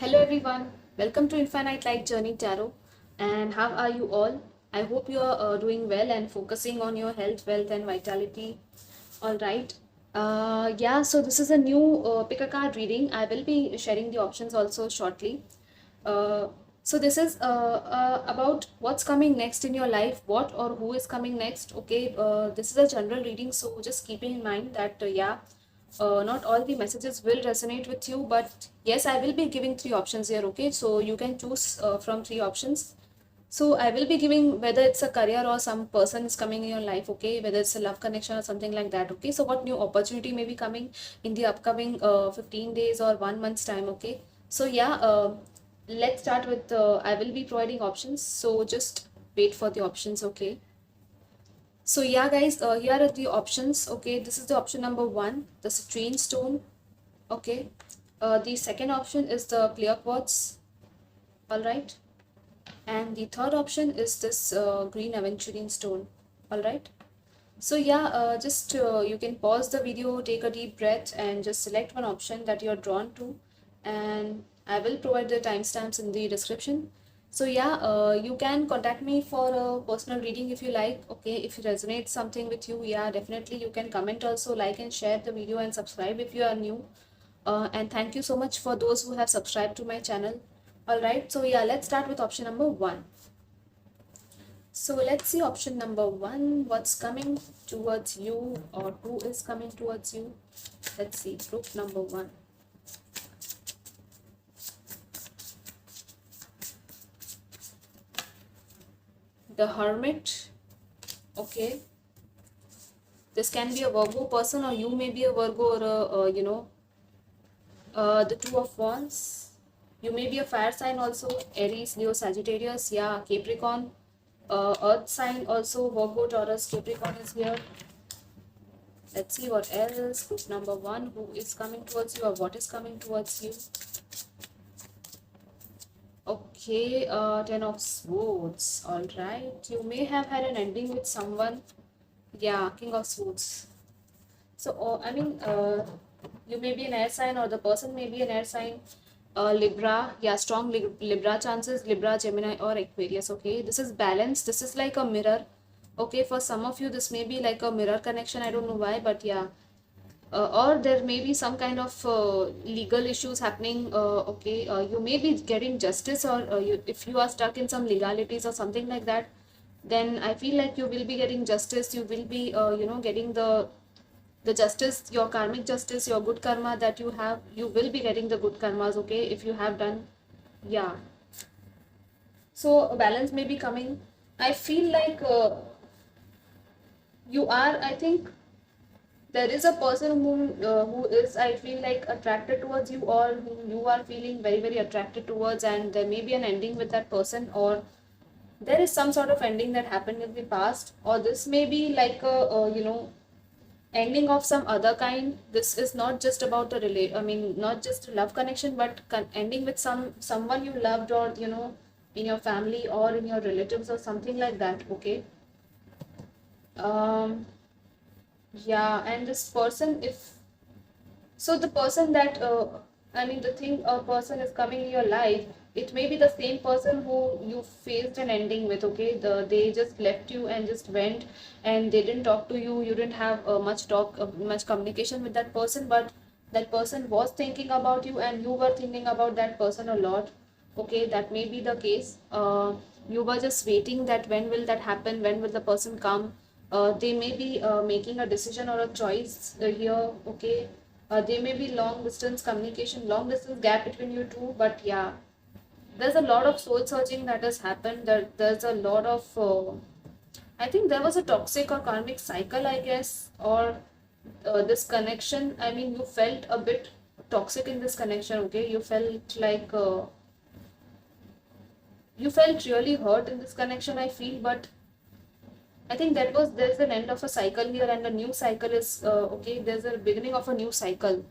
Hello everyone, welcome to Infinite Light Journey Tarot. And how are you all? I hope you are doing well and focusing on your health, wealth, and vitality. All right. So this is a new pick a card reading. I will be sharing the options also shortly. Uh, so this is about what's coming next in your life, what or who is coming next. Okay, this is a general reading, so just keeping in mind that not all the messages will resonate with you, but yes, I will be giving three options here. Okay, so you can choose from three options. So I will be giving whether it's a career or some person is coming in your life, okay, whether it's a love connection or something like that, okay. So what new opportunity may be coming in the upcoming 15 days or 1 month's time, okay. So let's start with I will be providing options, so just wait for the options, okay. So yeah, guys, here are the options, okay. This is the option number one, the citrine stone, okay. The second option is the clear quartz, all right. And the third option is this green aventurine stone, all right. So just you can pause the video, take a deep breath, and just select one option that you're drawn to, and I will provide the timestamps in the description. So you can contact me for a personal reading if you like, okay. If it resonates something with you, yeah, definitely you can comment also, like and share the video, and subscribe if you are new. And thank you so much for those who have subscribed to my channel. All right, so yeah, let's start with option number one. So let's see option number one, what's coming towards you or who is coming towards you. Let's see, group number one. The Hermit, okay. This can be a Virgo person, or you may be a Virgo, or the Two of Wands. You may be a fire sign also, Aries, Leo, Sagittarius, yeah, Capricorn. Earth sign also, Virgo, Taurus, Capricorn is here. Let's see what else. Group number one, who is coming towards you or what is coming towards you. Okay, Ten of Swords. All right, you may have had an ending with someone. Yeah, King of Swords. So, you may be an air sign, or the person may be an air sign. Libra, yeah, strong Libra chances, Libra, Gemini, or Aquarius. Okay, this is balance. This is like a mirror. Okay, for some of you, this may be like a mirror connection. I don't know why, but yeah. Or there may be some kind of legal issues happening. Okay, you may be getting justice, or if you are stuck in some legalities or something like that, then I feel like you will be getting justice. You will be, getting the justice, your karmic justice, your good karma that you have. You will be getting the good karmas, okay, if you have done, yeah. So a balance may be coming. I feel like you are, I think there is a person who is, I feel like, attracted towards you, or whom you are feeling very very attracted towards, and there may be an ending with that person, or there is some sort of ending that happened in the past, or this may be like a ending of some other kind. This is not just about a not just a love connection, but ending with someone you loved, or in your family or in your relatives or something like that, okay. um yeah, and this person, if so, the person that the thing, a person is coming in your life, it may be the same person who you faced an ending with, okay. They just left you and just went, and they didn't talk to you. You didn't have much communication with that person, but that person was thinking about you, and you were thinking about that person a lot, okay. That may be the case. You were just waiting that when will that happen, when will the person come. They may be making a decision or a choice here, okay. There may be long distance communication, long distance gap between you two, but yeah, there's a lot of soul searching that has happened. There's a lot of, I think there was a toxic or karmic cycle, I guess, or this connection. I mean, you felt a bit toxic in this connection, okay. You felt really hurt in this connection, I feel, but I think there's an end of a cycle here, and a new cycle is okay. There's a beginning of a new cycle,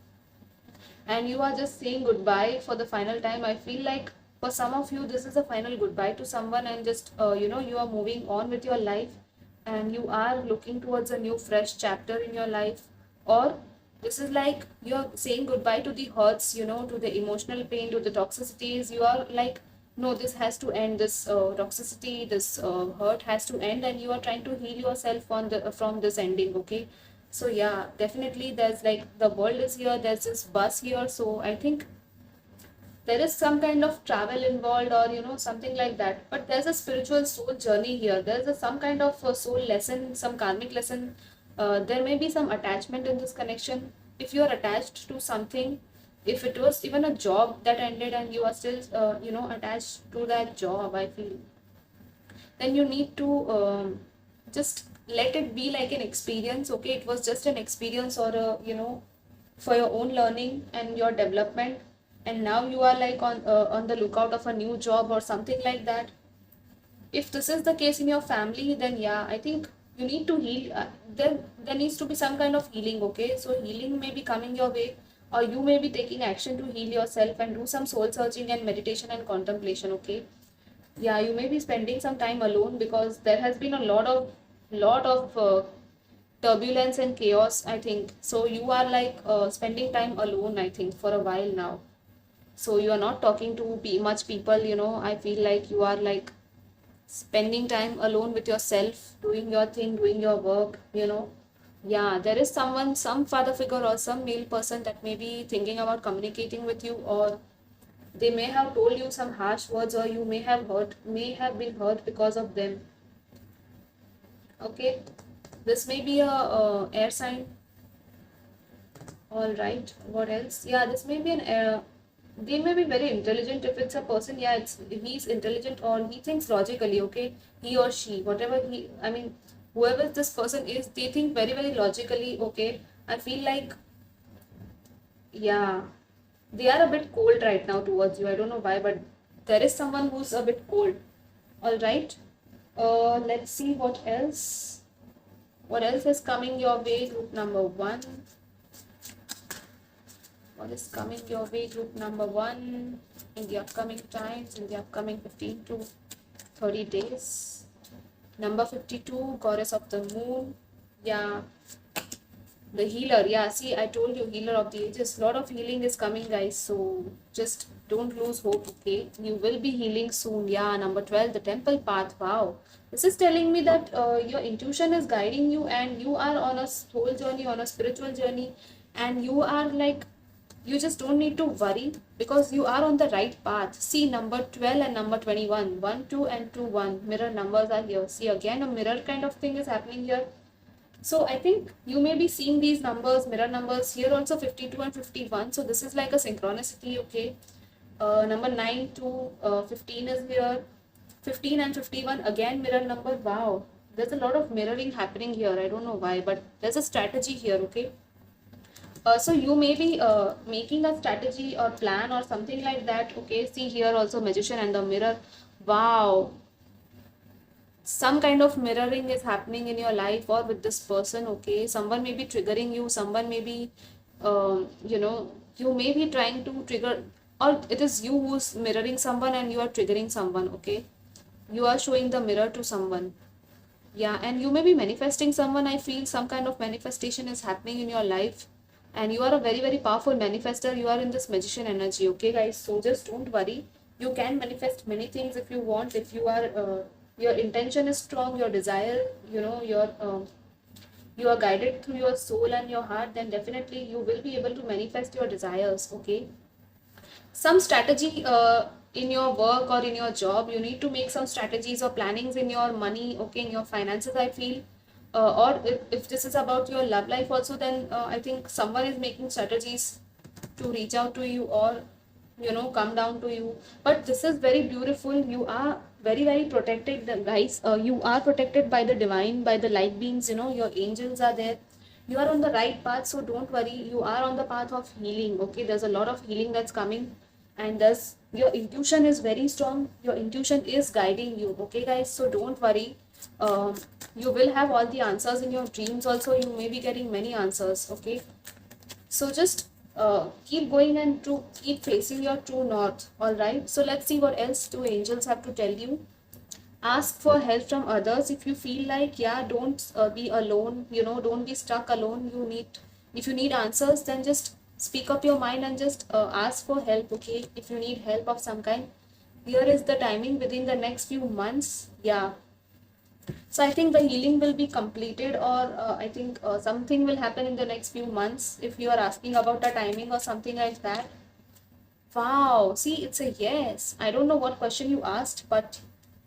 and you are just saying goodbye for the final time. I feel like for some of you, this is a final goodbye to someone, and just you are moving on with your life, and you are looking towards a new fresh chapter in your life, or This is like you're saying goodbye to the hurts, to the emotional pain, to the toxicities. You are like, no, this has to end. This toxicity, this hurt has to end, and you are trying to heal yourself on the from this ending. Okay, so yeah, definitely there's like the world is here. There's this bus here. So I think there is some kind of travel involved, or something like that, but there's a spiritual soul journey here. There's some kind of soul lesson, some karmic lesson. There may be some attachment in this connection. If you are attached to something, if it was even a job that ended and you are still attached to that job, I feel then you need to just let it be like an experience. Okay, it was just an experience, or a for your own learning and your development, and now you are like on the lookout of a new job or something like that. If this is the case in your family, then yeah, I think you need to heal. There needs to be some kind of healing. Okay, so healing may be coming your way, or you may be taking action to heal yourself and do some soul searching and meditation and contemplation. Okay, yeah, you may be spending some time alone, because there has been a lot of turbulence and chaos, I think. So you are like spending time alone, I think, for a while now. So you are not talking to much people. I feel like you are like spending time alone with yourself, doing your thing, doing your work. Yeah, there is someone, some father figure or some male person that may be thinking about communicating with you, or they may have told you some harsh words, or you may have been hurt because of them. Okay, this may be a air sign. All right, what else? Yeah, this may be an air. They may be very intelligent. If it's a person, yeah, he's intelligent, or he thinks logically. Okay, he or she, whatever I mean, whoever this person is, they think very very logically. Okay, I feel like, yeah, they are a bit cold right now towards you. I don't know why, but there is someone who's a bit cold. All right. Let's see what else. What else is coming your way? Group number one. What is coming your way? Group number one in the upcoming times, in the upcoming 15 to 30 days. Number 52, Goddess of the Moon. Yeah, the healer. Yeah, see, I told you, healer of the ages. Lot of healing is coming, guys. So just don't lose hope, okay? You will be healing soon. Yeah, number 12, the temple path. Wow. This is telling me that your intuition is guiding you, and you are on a soul journey, on a spiritual journey, and you are like, you just don't need to worry, because you are on the right path. See, number 12 and number 21, 1, 2 and 2, 1. Mirror numbers are here. See, again, a mirror kind of thing is happening here. So I think you may be seeing these numbers, mirror numbers here also, 52 and 51. So this is like a synchronicity, okay. Number 9 to 15 is here. 15 and 51, again mirror number. Wow, there's a lot of mirroring happening here. I don't know why, but there's a strategy here, okay. So you may be making a strategy or plan or something like that. Okay, see here also magician and the mirror. Wow, some kind of mirroring is happening in your life or with this person. Okay, someone may be triggering you, someone may be you may be trying to trigger, or it is you who's mirroring someone and you are triggering someone. Okay, you are showing the mirror to someone. Yeah, and you may be manifesting someone. I feel some kind of manifestation is happening in your life, and you are a very very powerful manifester. You are in this magician energy. Okay, guys, so just don't worry. You can manifest many things if you want. If you are your intention is strong, your desire, you are guided through your soul and your heart, then definitely you will be able to manifest your desires. Okay, some strategy in your work or in your job, you need to make some strategies or plannings in your money, okay, in your finances, I feel. Or if this is about your love life also, then I think someone is making strategies to reach out to you, or come down to you. But this is very beautiful. You are very very protected, guys. You are protected by the divine, by the light beings. Your angels are there. You are on the right path, so don't worry. You are on the path of healing. Okay, there's a lot of healing that's coming, and thus your intuition is very strong. Your intuition is guiding you. Okay, guys, so don't worry. um, you will have all the answers in your dreams also. You may be getting many answers. Okay, so just keep going and to keep facing your true north. All right, so let's see what else do angels have to tell you. Ask for help from others if you feel like, yeah, don't be alone. Don't be stuck alone. You need If you need answers, then just speak up your mind and just ask for help. Okay, if you need help of some kind, here is the timing within the next few months. Yeah, so I think the healing will be completed, or I think something will happen in the next few months. If you are asking about the timing or something like that. Wow, see, it's a yes. I don't know what question you asked, but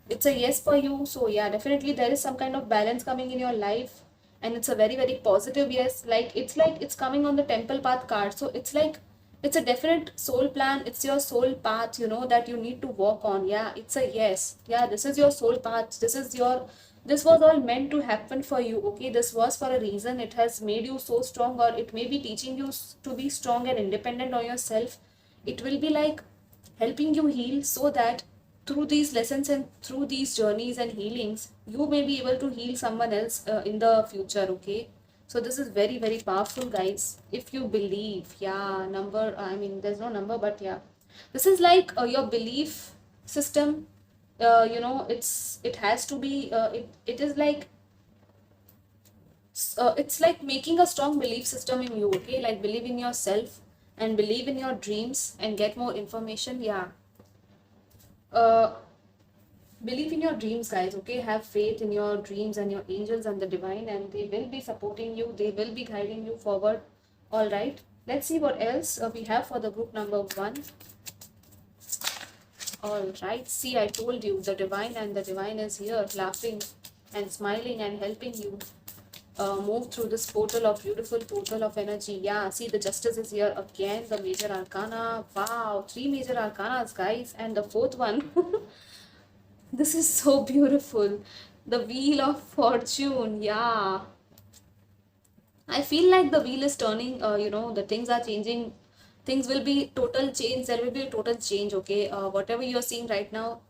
it's a yes for you. So yeah, definitely there is some kind of balance coming in your life, and it's a very, very positive yes. Like it's coming on the temple path card. So it's like it's a definite soul plan. It's your soul path, that you need to walk on. Yeah, it's a yes. Yeah, this is your soul path. This was all meant to happen for you. Okay, this was for a reason. It has made you so strong, or it may be teaching you to be strong and independent on yourself. It will be like helping you heal, so that through these lessons and through these journeys and healings, you may be able to heal someone else in the future. Okay, so this is very, very powerful, guys, if you believe. Yeah, number, I mean, there's no number, but yeah, this is like your belief system. It has to be it is like it's like making a strong belief system in you. Okay, like believe in yourself and believe in your dreams and get more information. Yeah, uh believe in your dreams, guys. Okay, have faith in your dreams and your angels and the divine, and they will be supporting you, they will be guiding you forward. All right, let's see what else we have for the group number one. All right, see, I told you the divine, and the divine is here laughing and smiling and helping you move through this portal of beautiful portal of energy. Yeah, see, the justice is here again, the major arcana. Wow, three major arcanas, guys, and the fourth one. This is so beautiful. The wheel of fortune. Yeah, I feel like the wheel is turning. The things are changing. Things will be total change. There will be a total change. Okay, whatever you're seeing right now,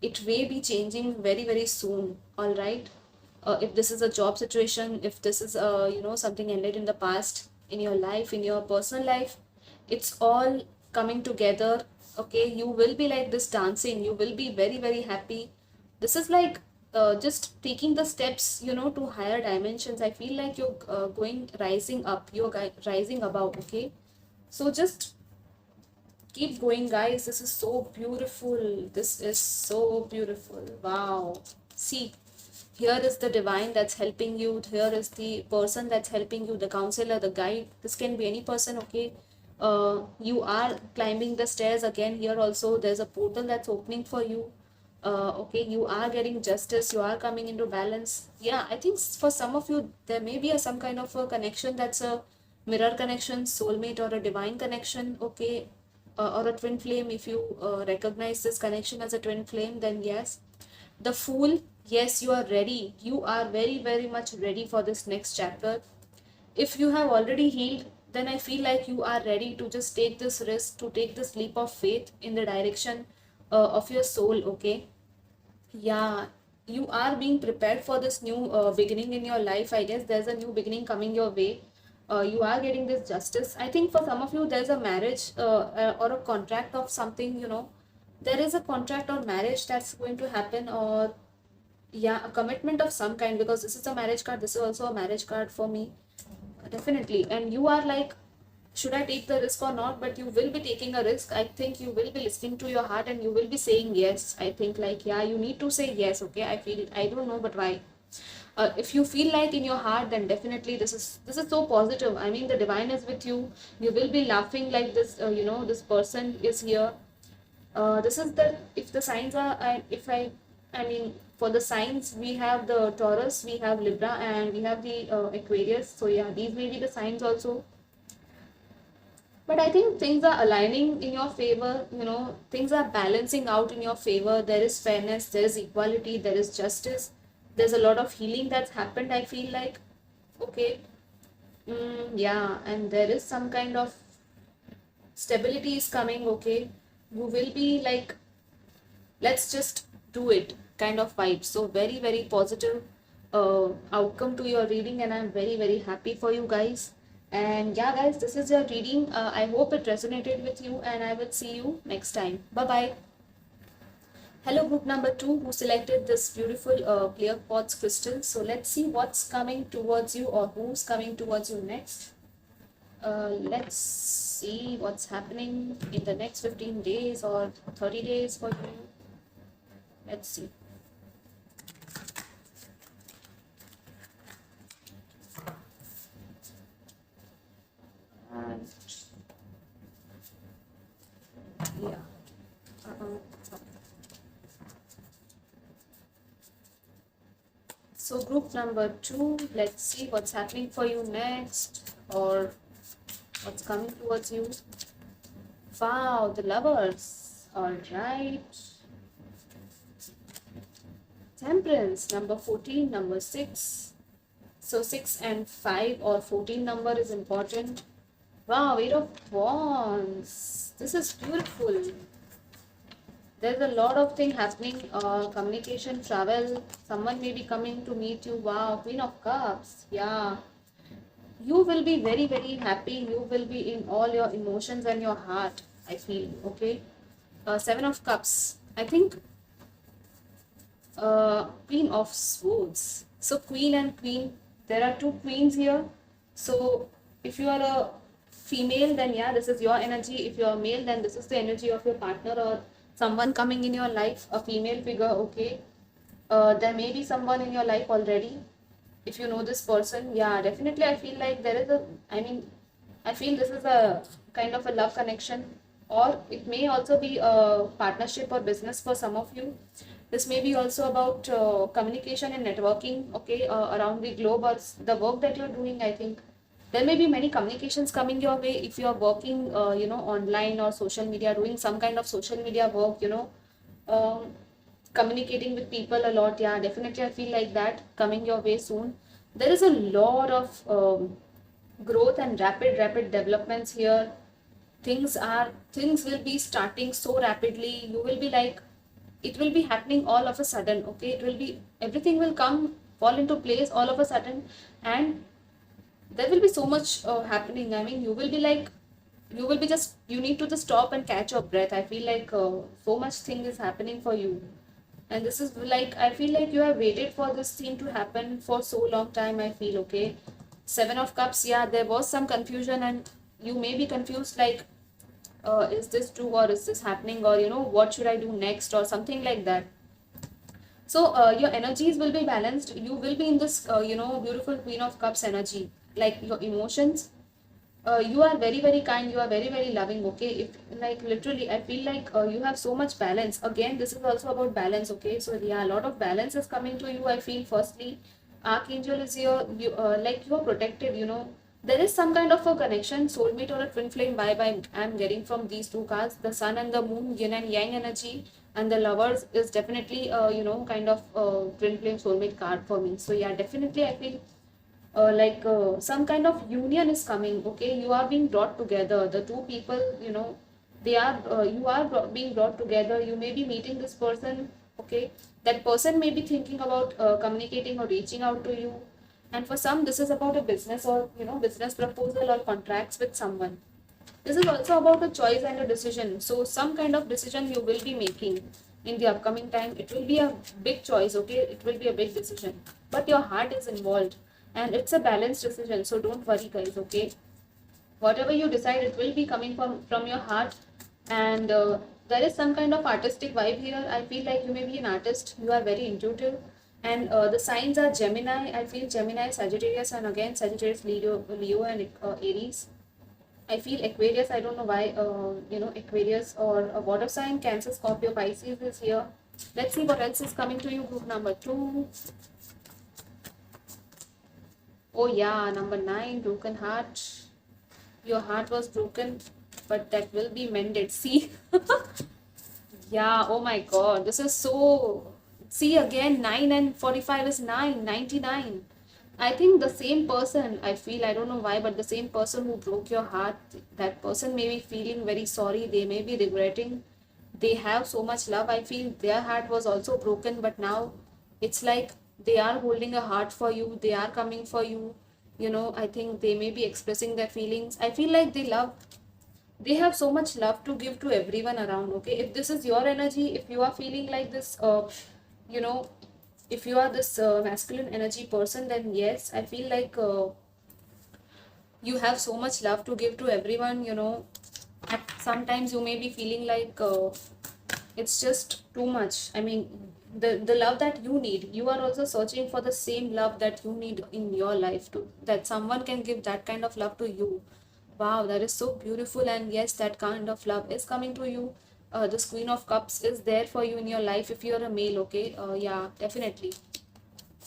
it may be changing very, very soon. All right. If this is a job situation, if this is something ended in the past, in your life, in your personal life, it's all coming together. Okay, you will be like this dancing. You will be very, very happy. This is like just taking the steps, to higher dimensions. I feel like you're going rising up. You're rising above. Okay, so just keep going, guys. This is so beautiful. This is so beautiful. Wow. See, here is the divine that's helping you. Here is the person that's helping you, the counselor, the guide. This can be any person. Okay, you are climbing the stairs again. Here also there's a portal that's opening for you. Okay, you are getting justice, you are coming into balance. Yeah, I think for some of you there may be some kind of a connection that's a mirror connection, soulmate, or a divine connection. Okay, or a twin flame. If you recognize this connection as a twin flame, then yes. The fool, yes, you are ready. You are very, very much ready for this next chapter. If you have already healed, then I feel like you are ready to just take this risk, to take this leap of faith in the direction of your soul. Okay, yeah, you are being prepared for this new beginning in your life. I guess there's a new beginning coming your way. You are getting this justice. I think for some of you, there's a marriage or a contract of something, there is a contract or marriage that's going to happen, or yeah, a commitment of some kind, because this is a marriage card. This is also a marriage card for me. Definitely. And you are like, should I take the risk or not? But you will be taking a risk. I think you will be listening to your heart and you will be saying yes. I think, like, yeah, you need to say yes. Okay, I feel, I don't know, but why? If you feel like in your heart, then definitely this is so positive. I mean, the divine is with you. You will be laughing like this. This person is here. This is the, if the signs are, I mean, for the signs, we have the Taurus, we have Libra, and we have the Aquarius. So yeah, these may be the signs also. But I think things are aligning in your favor. Things are balancing out in your favor. There is fairness, there is equality, there is justice. There's a lot of healing that's happened, I feel like. Okay. Yeah, and there is some kind of stability is coming. Okay, you will be like, let's just do it kind of vibe. So very, very positive outcome to your reading, and I'm very, very happy for you guys. And yeah, guys, this is your reading. I hope it resonated with you, and I will see you next time. Bye bye. Hello, group number two, who selected this beautiful clear quartz crystal. So let's see what's coming towards you, or who's coming towards you next. Let's see what's happening in the next 15 days or 30 days for you. Let's see. And yeah. Uh-uh. So group number 2, let's see what's happening for you next or what's coming towards you. Wow, the lovers. All right. Temperance, number 14, number 6. So 6 and 5 or 14 number is important. Wow, 8 of wands. This is beautiful. There's a lot of thing happening, communication, travel. Someone may be coming to meet you. Wow, Queen of Cups. Yeah. You will be very, very happy. You will be in all your emotions and your heart, I feel. Okay. 7 of Cups. I think Queen of Swords. So Queen and Queen, there are two queens here. So if you are a female, then yeah, this is your energy. If you are male, then this is the energy of your partner or someone coming in your life, a female figure. Okay, there may be someone in your life already. If you know this person, yeah, definitely I feel like there is a, I mean, I feel this is a kind of a love connection, or it may also be a partnership or business for some of you. This may be also about communication and networking, okay, around the globe or the work that you're doing. I think there may be many communications coming your way if you're working, online or social media, doing some kind of social media work, um, communicating with people a lot. Yeah, definitely I feel like that coming your way soon. There is a lot of growth and rapid developments here. Things will be starting so rapidly. You will be like, it will be happening all of a sudden. Okay, it will be, everything will come fall into place all of a sudden, and there will be so much happening. I mean, you will be like, you will be just, you need to just stop and catch your breath. I feel like so much thing is happening for you, and this is like, I feel like you have waited for this thing to happen for so long time, I feel. Okay, 7 of Cups. Yeah, there was some confusion, and you may be confused like, is this true or is this happening, or what should I do next or something like that. So your energies will be balanced. You will be in this beautiful Queen of Cups energy, like your emotions. You are very, very kind. You are very, very loving. Okay, if like literally I feel like you have so much balance. Again, this is also about balance. Okay, so yeah, a lot of balance is coming to you, I feel. Firstly, Archangel is here. Like you are protected. There is some kind of a connection, soulmate or a twin flame vibe I'm getting from these two cards, the sun and the moon, yin and yang energy. And the lovers is definitely kind of twin flame soulmate card for me. So yeah, definitely I feel some kind of union is coming. Okay, you are being brought together, the two people. They are, you are being brought together. You may be meeting this person. Okay, that person may be thinking about communicating or reaching out to you. And for some, this is about a business or business proposal or contracts with someone. This is also about a choice and a decision. So some kind of decision you will be making in the upcoming time. It will be a big choice. Okay, it will be a big decision, but your heart is involved, and it's a balanced decision. So don't worry, guys. Okay, whatever you decide, it will be coming from your heart. And there is some kind of artistic vibe here. I feel like you may be an artist. You are very intuitive. And the signs are Gemini. I feel Gemini, Sagittarius, and again Sagittarius, Leo and Aries. I feel Aquarius. I don't know why. Aquarius or a water sign. Cancer, Scorpio, Pisces is here. Let's see what else is coming to you. Group number 2. Oh yeah, number 9. Broken heart. Your heart was broken, but that will be mended. See. Yeah. Oh my God. This is so. See again. 9 and 45 is 9. 99. I think the same person, I feel, I don't know why, but the same person who broke your heart, that person may be feeling very sorry. They may be regretting. They have so much love. I feel their heart was also broken, but now it's like they are holding a heart for you. They are coming for you. I think they may be expressing their feelings. I feel like they have so much love to give to everyone around. Okay, if this is your energy, if you are feeling like this, you know, if you are this masculine energy person, then yes, I feel like You have so much love to give to everyone, sometimes you may be feeling like it's just too much. I mean, the love that you need, you are also searching for the same love that you need in your life too, that someone can give that kind of love to you. Wow, that is so beautiful. And yes, that kind of love is coming to you. This Queen of Cups is there for you in your life if you're a male, okay? Yeah, definitely.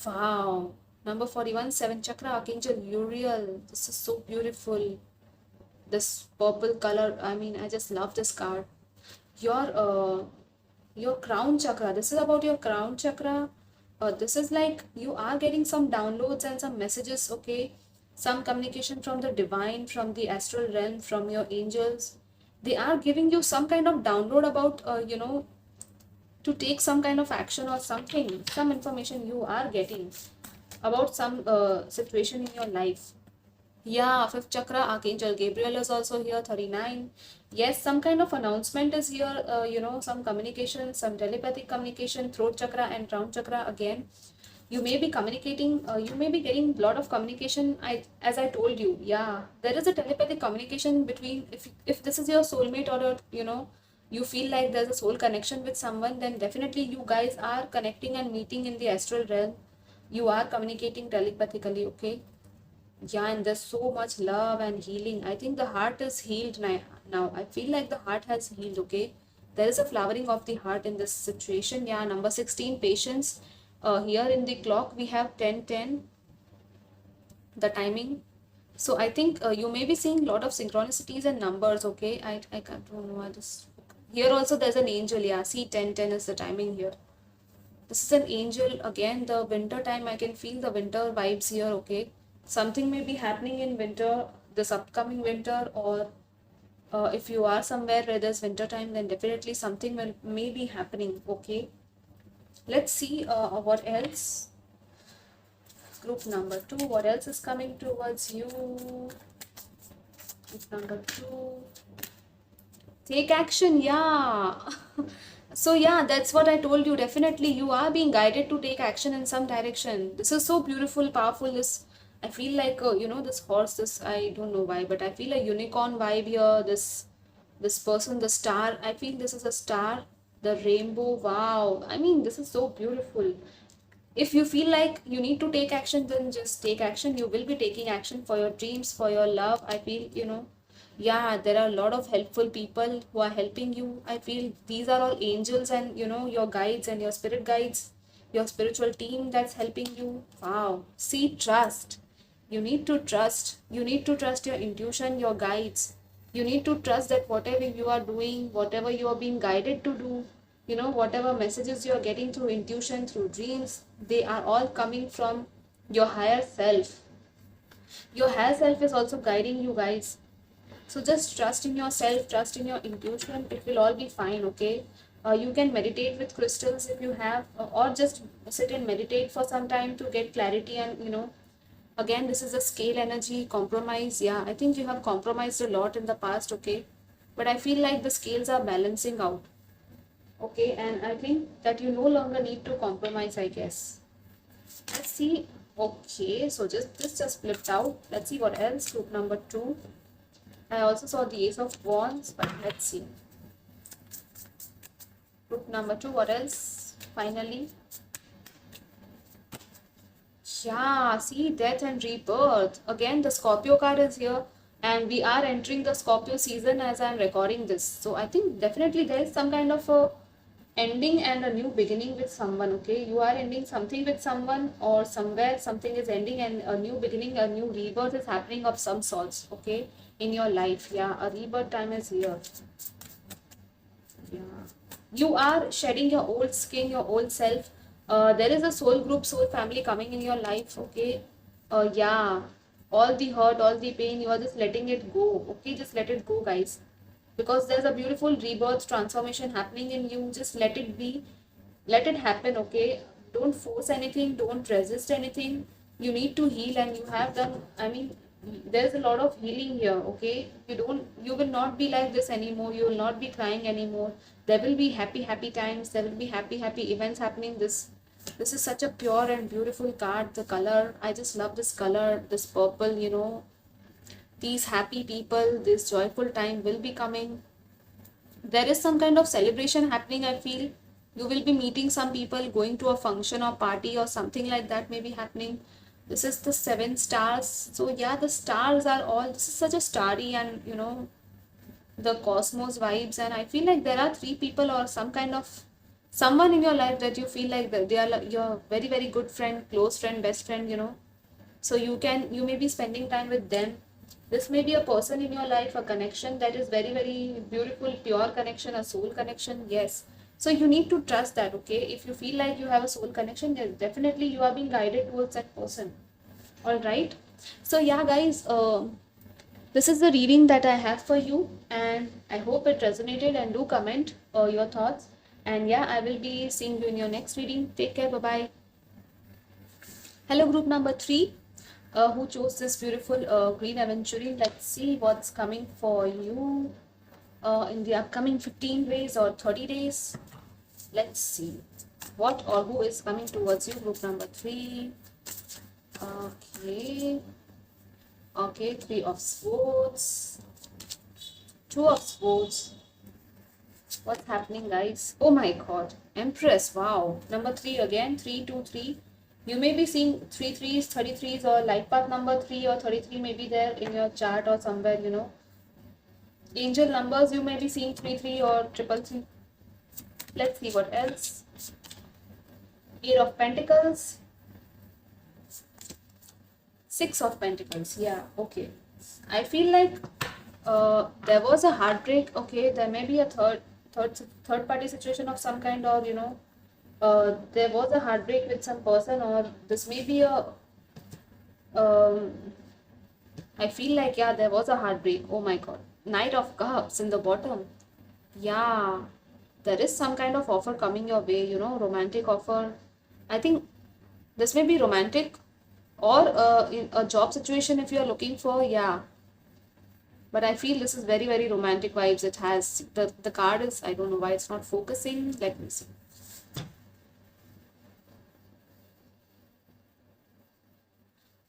Wow. Number 41, 7 chakra, Archangel Uriel. This is so beautiful. This purple color, I mean, I just love this card. Your crown chakra. This is about your crown chakra. This is like you are getting some downloads and some messages, okay? Some communication from the divine, from the astral realm, from your angels. They are giving you some kind of download about, to take some kind of action or something, some information you are getting about some situation in your life. Yeah, fifth chakra, Archangel Gabriel is also here, 39. Yes, some kind of announcement is here, some communication, some telepathic communication, throat chakra and crown chakra again. You may be communicating, you may be getting a lot of communication. As I told you, yeah, there is a telepathic communication between, if this is your soulmate or, you feel like there's a soul connection with someone, then definitely you guys are connecting and meeting in the astral realm. You are communicating telepathically, okay? Yeah, and there's so much love and healing. I think the heart is healed now. I feel like the heart has healed, okay? There is a flowering of the heart in this situation. Yeah, number 16, patience. Here in the clock, we have 10:10, the timing. So I think you may be seeing a lot of synchronicities and numbers, okay? I don't know. I just. Here also there's an angel. Yeah, see, 10:10 is the timing here. This is an angel. Again, the winter time, I can feel the winter vibes here, okay? Something may be happening in winter, this upcoming winter, or if you are somewhere where there's winter time, then definitely something may be happening, okay? Let's see what else. Group number 2, what else is coming towards you? Group number 2. Take action, yeah. So yeah, that's what I told you. Definitely, you are being guided to take action in some direction. This is so beautiful, powerful. This, I feel like this horse. This, I don't know why, but I feel a unicorn vibe here. This person, the star. I feel this is a star. The rainbow. Wow. I mean, this is so beautiful. If you feel like you need to take action, then just take action. You will be taking action for your dreams, for your love. I feel, yeah, there are a lot of helpful people who are helping you. I feel these are all angels and, your guides and your spirit guides, your spiritual team that's helping you. Wow. See, trust. You need to trust. You need to trust your intuition, your guides. You need to trust that whatever you are doing, whatever you are being guided to do, whatever messages you are getting through intuition, through dreams, they are all coming from your higher self. Your higher self is also guiding you guys. So just trust in yourself, trust in your intuition. It will all be fine, okay? You can meditate with crystals if you have, or just sit and meditate for some time to get clarity. And again, this is a scale energy compromise. Yeah, I think you have compromised a lot in the past, okay? But I feel like the scales are balancing out, okay? And I think that you no longer need to compromise, I guess. Let's see. Okay, so just flipped out. Let's see what else. Group number 2. I also saw the Ace of Wands, but let's see. Group number 2, what else? Finally. Yeah, see, death and rebirth. Again, the Scorpio card is here, and we are entering the Scorpio season as I'm recording this. So I think definitely there is some kind of a ending and a new beginning with someone, okay? You are ending something with someone, or somewhere something is ending and a new beginning, a new rebirth is happening of some sorts, okay? In your life. Yeah, a rebirth time is here. Yeah, you are shedding your old skin, your old self. There is a soul group, soul family coming in your life, okay? Yeah, all the hurt, all the pain, you are just letting it go, okay? Just let it go, guys, because there's a beautiful rebirth transformation happening in you. Just let it be, let it happen, okay? Don't force anything, don't resist anything. You need to heal, and you have done, I mean, there's a lot of healing here, okay? You will not be like this anymore. You will not be crying anymore. There will be happy times. There will be happy events happening. This is such a pure and beautiful card. The color, I just love this color, this purple, these happy people, this joyful time will be coming. There is some kind of celebration happening, I feel. You will be meeting some people, going to a function or party or something like that may be happening. This is the 7 stars. So yeah, the stars are all, this is such a starry and the cosmos vibes, and I feel like there are 3 people or some kind of someone in your life that you feel like that they are like your very very good friend, close friend, best friend. So you may be spending time with them. This may be a person in your life, a connection that is very very beautiful, pure connection, a soul connection. Yes, so you need to trust that. Okay, if you feel like you have a soul connection, then definitely you are being guided towards that person. All right. So yeah guys, this is the reading that I have for you, and I hope it resonated, and do comment your thoughts. And yeah, I will be seeing you in your next reading. Take care. Bye bye. Hello, group number 3, who chose this beautiful green aventurine. Let's see what's coming for you in the upcoming 15 days or 30 days. Let's see what or who is coming towards you, group number 3. Okay. Okay, 3 of Swords, 2 of Swords. What's happening, guys? Oh my god. Empress, wow. Number 3 again, 323. You may be seeing 3 3s, 33s, or life path number 3 or 33 may be there in your chart or somewhere. Angel numbers, you may be seeing 3 3 or 333. Let's see what else. 8 of Pentacles, 6 of Pentacles. Yeah, okay. I feel like there was a heartbreak. Okay, there may be a third party situation of some kind, or there was a heartbreak with some person, or this may be a I feel like, yeah, there was a heartbreak. Oh my god. Knight of Cups in the bottom. Yeah, there is some kind of offer coming your way, romantic offer. I think this may be romantic, or in a job situation if you are looking for. Yeah, but I feel this is very very romantic vibes. It has the card is, I don't know why it's not focusing. Let me see.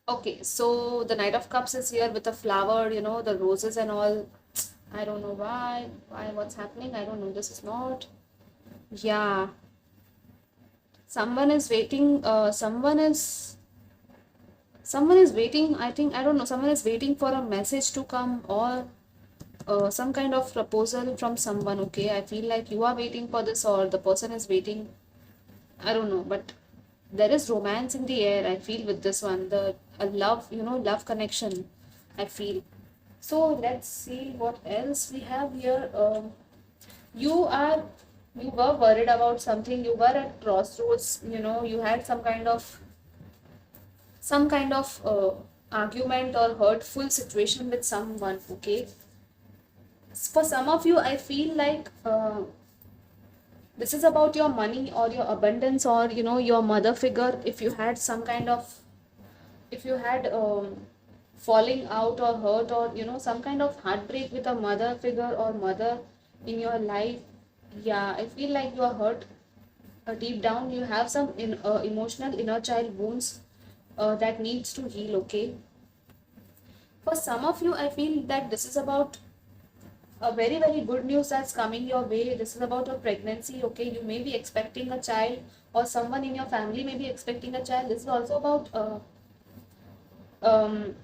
Okay, so the Knight of Cups is here with the flower, the roses and all. I don't know why, what's happening. I don't know. This is not. Yeah, someone is waiting. Someone is waiting. I think, I don't know. Someone is waiting for a message to come, or some kind of proposal from someone. Okay, I feel like you are waiting for this, or the person is waiting. I don't know, but there is romance in the air. I feel with this one, the a love, love connection. I feel. So let's see what else we have here. You are, you were worried about something. You were at crossroads. You had some kind of argument or hurtful situation with someone. Okay, for some of you, I feel like this is about your money or your abundance, or your mother figure. If you had some kind of, if you had falling out or hurt, or some kind of heartbreak with a mother figure or mother in your life. Yeah, I feel like you are hurt deep down. You have some emotional inner child wounds that needs to heal. Okay, for some of you, I feel that this is about a very very good news that's coming your way. This is about a pregnancy. Okay, you may be expecting a child, or someone in your family may be expecting a child. This is also about um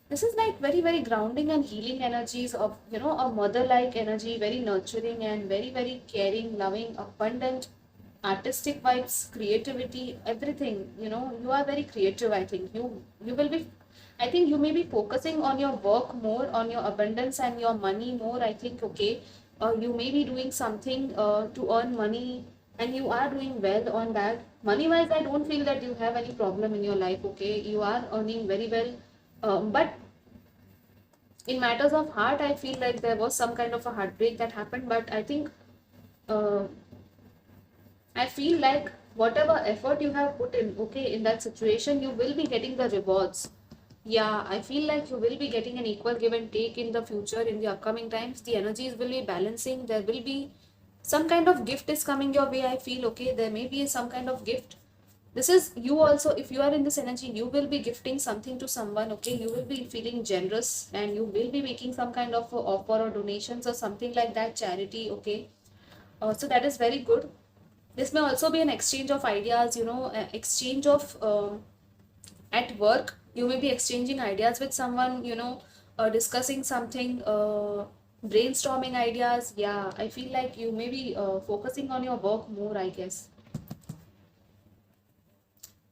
this is like very very grounding and healing energies of a mother like energy, very nurturing and very very caring, loving, abundant, artistic vibes, creativity, everything. You are very creative. I think you will be, I think you may be focusing on your work more, on your abundance and your money more. I think, okay, you may be doing something to earn money, and you are doing well on that. Money wise, I don't feel that you have any problem in your life. Okay, you are earning very well, but in matters of heart, I feel like there was some kind of a heartbreak that happened. But I think, uh, I feel like whatever effort you have put in, okay, in that situation, you will be getting the rewards. Yeah, I feel like you will be getting an equal give and take in the future, in the upcoming times. The energies will be balancing. There will be some kind of gift is coming your way. I feel, okay, there may be some kind of gift This is you also, if you are in this energy, you will be gifting something to someone, okay? You will be feeling generous and you will be making some kind of a offer or donations or something like that, charity, okay? So that is very good. This may also be an exchange of ideas, exchange of at work. You may be exchanging ideas with someone, discussing something, brainstorming ideas. Yeah, I feel like you may be focusing on your work more, I guess.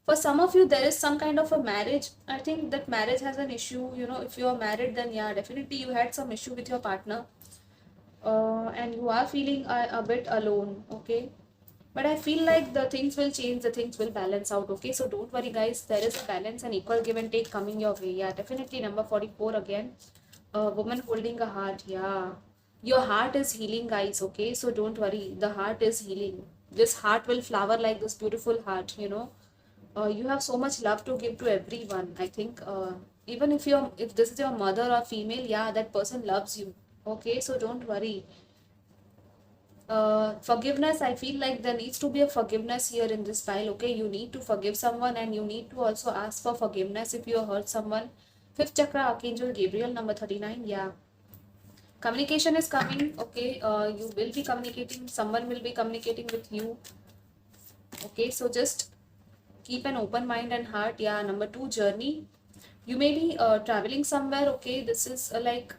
For some of you, there is some kind of a marriage. I think that marriage has an issue. If you are married, then yeah, definitely you had some issue with your partner, and you are feeling a bit alone, okay? But I feel like the things will change, the things will balance out, okay? So don't worry, guys. There is a balance and equal give and take coming your way. Yeah, definitely number 44 again. A woman holding a heart. Yeah, your heart is healing, guys, okay? So don't worry. The heart is healing. This heart will flower like this beautiful heart. You have so much love to give to everyone. I think even if this is your mother or female, yeah, that person loves you, okay? So don't worry. Forgiveness, I feel like there needs to be a forgiveness here in this file, okay? You need to forgive someone and you need to also ask for forgiveness if you hurt someone. Fifth chakra, Archangel Gabriel, number 39. Yeah, communication is coming, okay? You will be communicating, someone will be communicating with you, okay? So just keep an open mind and heart. Yeah, number 2, journey. You may be traveling somewhere, okay? This is like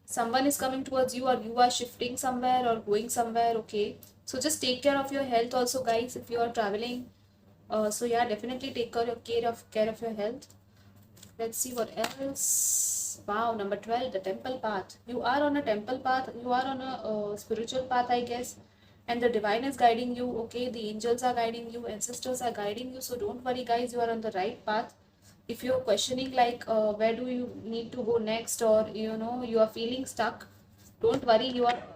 someone is coming towards you or you are shifting somewhere or going somewhere, okay? So just take care of your health also, guys, if you are traveling. So yeah, definitely take care of your health. Let's see what else. Wow, number 12, the temple path. You are on a temple path. You are on a spiritual path, I guess. And the divine is guiding you, okay? The angels are guiding you, ancestors are guiding you. So don't worry, guys, you are on the right path. If you're questioning, like, where do you need to go next, or you are feeling stuck, don't worry,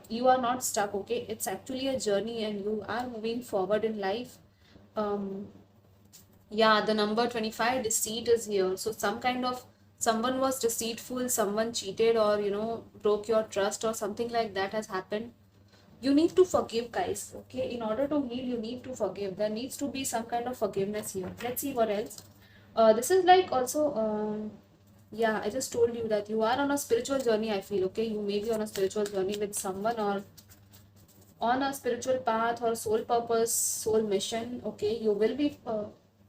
you are not stuck, okay? It's actually a journey and you are moving forward in life. um yeah, the number 25, deceit, is here. So some kind of someone was deceitful, someone cheated, or broke your trust, or something like that has happened. You need to forgive, guys, okay? In order to heal, you need to forgive. There needs to be some kind of forgiveness here. Let's see what else. This is like also, yeah, I just told you that you are on a spiritual journey, I feel, okay? You may be on a spiritual journey with someone, or on a spiritual path or soul purpose, soul mission, okay? You will be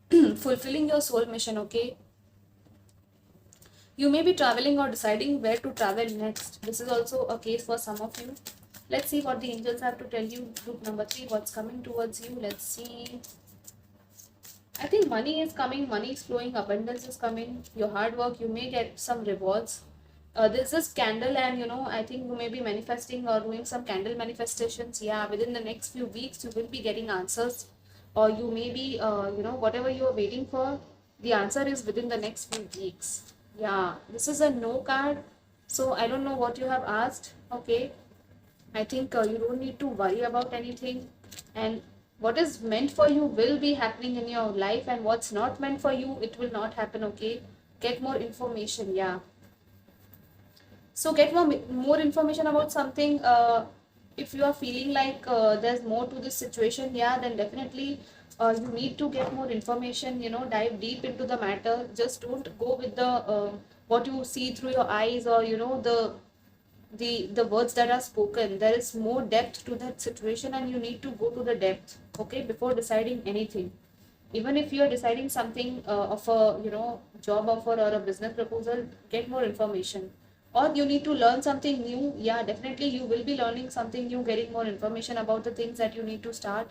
fulfilling your soul mission, okay? You may be traveling or deciding where to travel next. This is also a case for some of you. Let's see what the angels have to tell you. Group number 3, what's coming towards you. Let's see. I think money is coming, money is flowing, abundance is coming. Your hard work, you may get some rewards. This is candle, and I think you may be manifesting or doing some candle manifestations. Yeah, within the next few weeks, you will be getting answers, or you may be, whatever you are waiting for, the answer is within the next few weeks. Yeah, this is a no card, so I don't know what you have asked. Okay, I think you don't need to worry about anything, and what is meant for you will be happening in your life, and what's not meant for you, it will not happen, okay? Get more information, yeah. So get more information about something. If you are feeling like there's more to this situation, yeah, then definitely you need to get more information. Dive deep into the matter. Just don't go with the what you see through your eyes, or the words that are spoken. There is more depth to that situation, and you need to go to the depth, okay, before deciding anything. Even if you are deciding something of a job offer or a business proposal, get more information. Or you need to learn something new, yeah, definitely you will be learning something new, getting more information about the things that you need to start.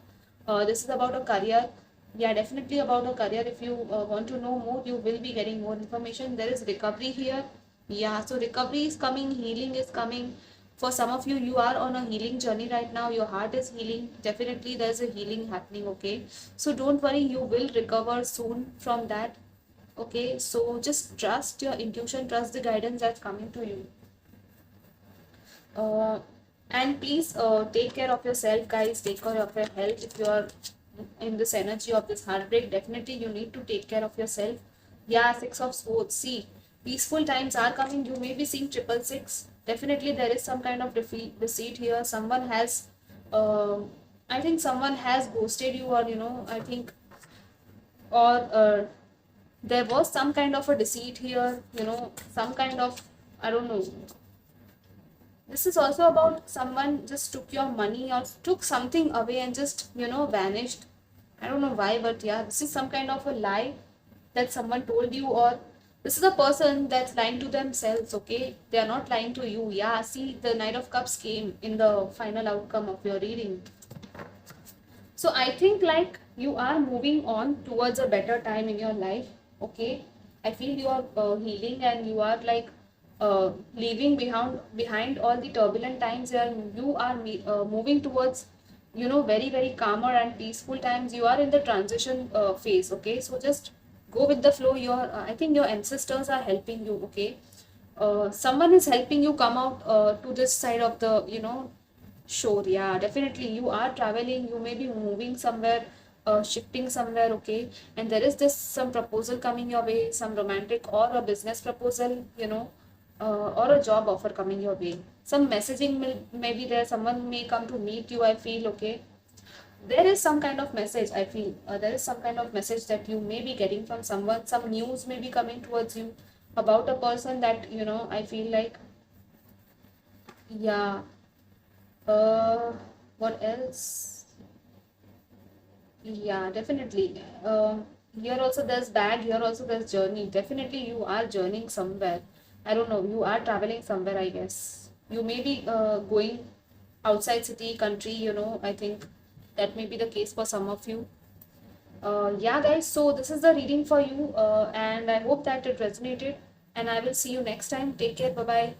This is about a career. Yeah, definitely about a career. If you want to know more, you will be getting more information. There is recovery here. Yeah, so recovery is coming, healing is coming. For some of you, you are on a healing journey right now. Your heart is healing. Definitely there's a healing happening, okay? So don't worry, you will recover soon from that. Okay, so just trust your intuition, trust the guidance that's coming to you. Uh, and please take care of yourself, guys. Take care of your health. If you are in this energy of this heartbreak, definitely you need to take care of yourself. Yeah, Six of Swords. See, peaceful times are coming. You may be seeing 666. Definitely there is some kind of deceit here. Someone has, I think someone has ghosted you, or I think or there was some kind of a deceit here, some kind of, I don't know. This is also about someone just took your money or took something away and just, vanished. I don't know why, but yeah, this is some kind of a lie that someone told you, or this is a person that's lying to themselves, okay? They are not lying to you. Yeah, see, the Knight of Cups came in the final outcome of your reading. So I think like you are moving on towards a better time in your life, okay? I feel you are healing and you are like leaving behind all the turbulent times, and you are moving towards, very very calmer and peaceful times. You are in the transition phase, okay? So just go with the flow. Your I think your ancestors are helping you, okay? Someone is helping you come out to this side of the, sure, yeah, definitely. You are traveling, you may be moving somewhere, shifting somewhere, okay? And there is this some proposal coming your way, some romantic or a business proposal, or a job offer coming your way. Some messaging may be there, someone may come to meet you, I feel, okay? There is some kind of message, I feel. There is some kind of message that you may be getting from someone, some news may be coming towards you about a person that, I feel like, yeah. Uh, what else? Yeah, definitely. Here also there's bag, here also there's journey. Definitely you are journeying somewhere. I don't know, you are traveling somewhere, I guess. You may be going outside city, country, I think that may be the case for some of you. Yeah, guys, so this is the reading for you, and I hope that it resonated. And I will see you next time. Take care. Bye bye.